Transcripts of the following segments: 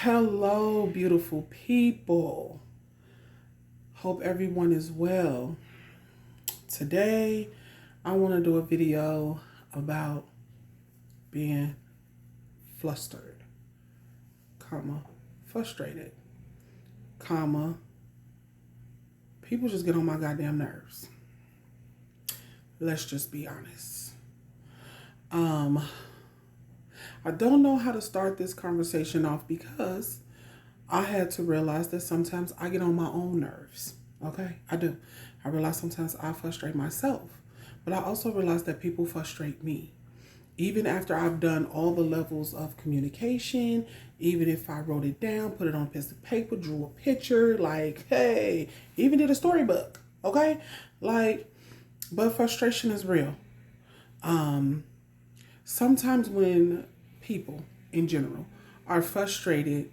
Hello, beautiful people. Hope everyone is well. Today, I want to do a video about being flustered, frustrated, people just get on my goddamn nerves. Let's just be honest. I don't know how to start this conversation off because I had to realize that sometimes I get on my own nerves. Okay, I do. I realize sometimes I frustrate myself, but I also realize that people frustrate me. Even after I've done all the levels of communication, even if I wrote it down, put it on a piece of paper, drew a picture, like, hey, even did a storybook, okay? Like, but frustration is real. Sometimes when people in general are frustrated,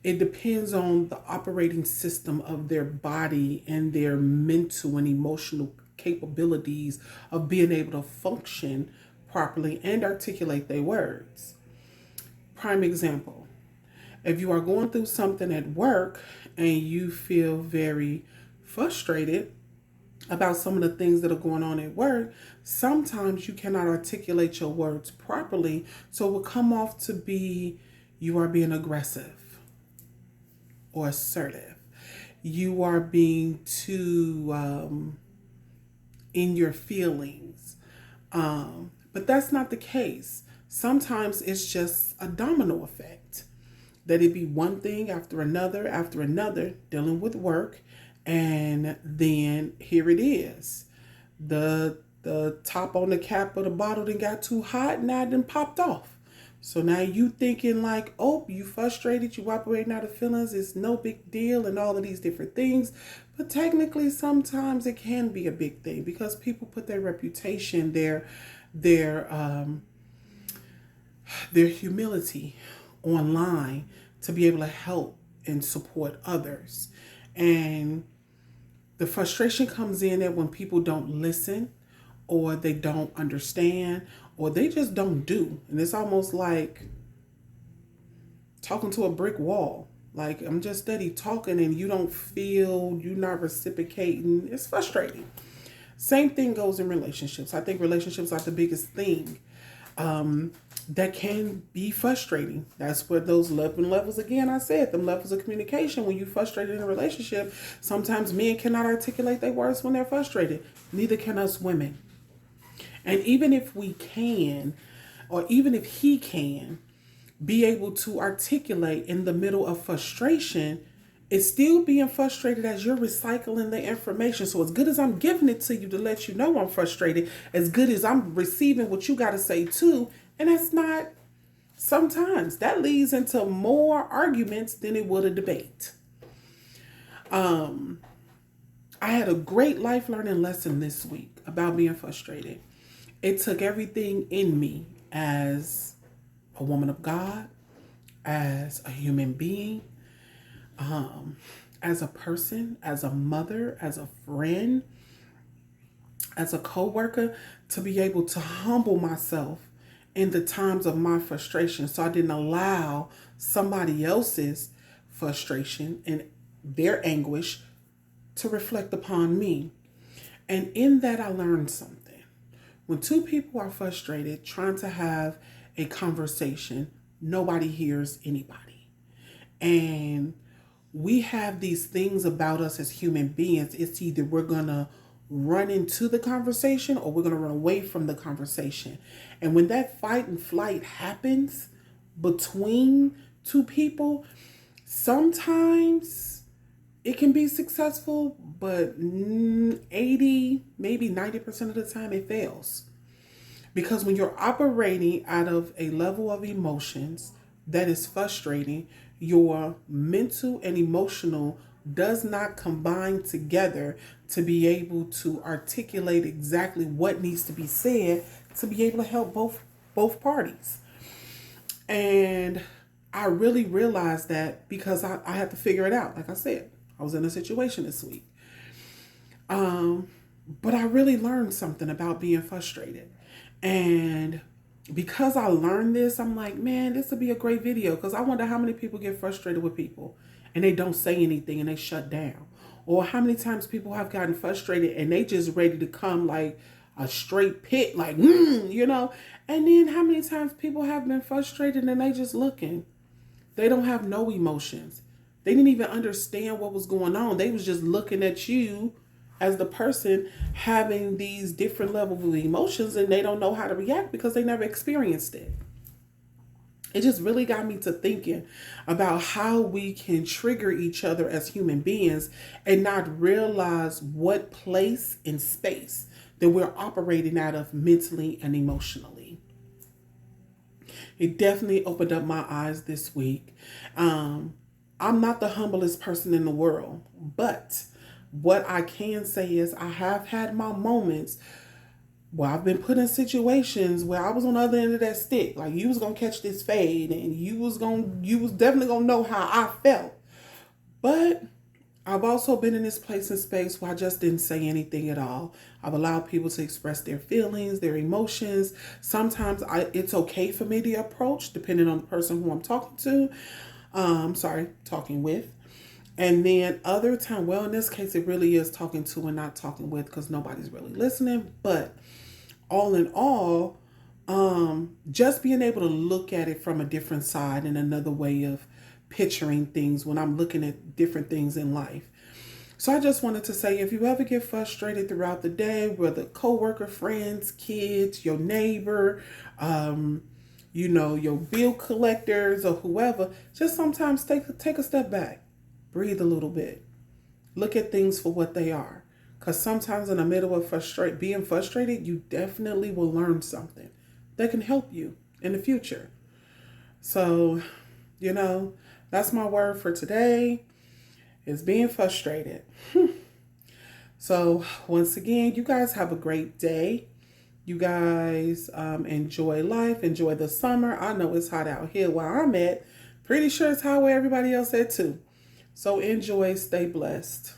it depends on the operating system of their body and their mental and emotional capabilities of being able to function properly and articulate their words. Prime example, if you are going through something at work and you feel very frustrated about some of the things that are going on at work, sometimes you cannot articulate your words properly. So it will come off to be you are being aggressive or assertive. You are being too in your feelings. But that's not the case. Sometimes it's just a domino effect. That it be one thing after another, dealing with work, and then here it is. The top on the cap of the bottle then got too hot, now it then popped off. So now you thinking like, oh, you frustrated, you operating out of feelings, it's no big deal and all of these different things. But technically sometimes it can be a big thing because people put their reputation, their their humility online to be able to help and support others. And the frustration comes in that when people don't listen or they don't understand or they just don't do. And it's almost like talking to a brick wall. Like I'm just steady talking and you don't feel, you're not reciprocating. It's frustrating. Same thing goes in relationships. I think relationships are the biggest thing that can be frustrating. That's where those levels, again, I said, them levels of communication, when you're frustrated in a relationship, sometimes men cannot articulate their words when they're frustrated. Neither can us women. And even if we can, or even if he can, be able to articulate in the middle of frustration, it's still being frustrated as you're recycling the information. So as good as I'm giving it to you to let you know I'm frustrated, as good as I'm receiving what you got to say too. And that's not, sometimes that leads into more arguments than it would a debate. I had a great life learning lesson this week about being frustrated. It took everything in me as a woman of God, as a human being, as a person, as a mother, as a friend, as a coworker, to be able to humble myself in the times of my frustration. So I didn't allow somebody else's frustration and their anguish to reflect upon me. And in that, I learned something. When two people are frustrated trying to have a conversation, nobody hears anybody. And we have these things about us as human beings. It's either we're going to run into the conversation or we're going to run away from the conversation. And when that fight and flight happens between two people, sometimes it can be successful, but 80, maybe 90% of the time it fails. Because when you're operating out of a level of emotions that is frustrating, your mental and emotional does not combine together to be able to articulate exactly what needs to be said to be able to help both parties. And I really realized that because I had to figure it out. Like I said, I was in a situation this week. But I really learned something about being frustrated. And because I learned this, I'm like, man, this would be a great video, because I wonder how many people get frustrated with people and they don't say anything and they shut down. Or how many times people have gotten frustrated and they just ready to come like a straight pit, like, you know. And then how many times people have been frustrated and they just looking. They don't have no emotions. They didn't even understand what was going on. They was just looking at you as the person having these different levels of emotions, and they don't know how to react because they never experienced it. It just really got me to thinking about how we can trigger each other as human beings and not realize what place and space that we're operating out of mentally and emotionally. It definitely opened up my eyes this week. I'm not the humblest person in the world, but what I can say is I have had my moments where I've been put in situations where I was on the other end of that stick. Like, you was gonna catch this fade and you was definitely gonna know how I felt. But I've also been in this place and space where I just didn't say anything at all. I've allowed people to express their feelings, their emotions. Sometimes it's okay for me to approach, depending on the person who I'm talking to. Talking with. And then other time, well, in this case, it really is talking to and not talking with, because nobody's really listening. But all in all, just being able to look at it from a different side and another way of picturing things when I'm looking at different things in life. So I just wanted to say, if you ever get frustrated throughout the day, whether coworker, friends, kids, your neighbor, your bill collectors or whoever, just sometimes take a step back, breathe a little bit, look at things for what they are. Because sometimes in the middle of being frustrated, you definitely will learn something that can help you in the future. So, that's my word for today, is being frustrated. So once again, you guys have a great day. You guys enjoy life, enjoy the summer. I know it's hot out here where I'm at. Pretty sure it's hot where everybody else at too. So enjoy, stay blessed.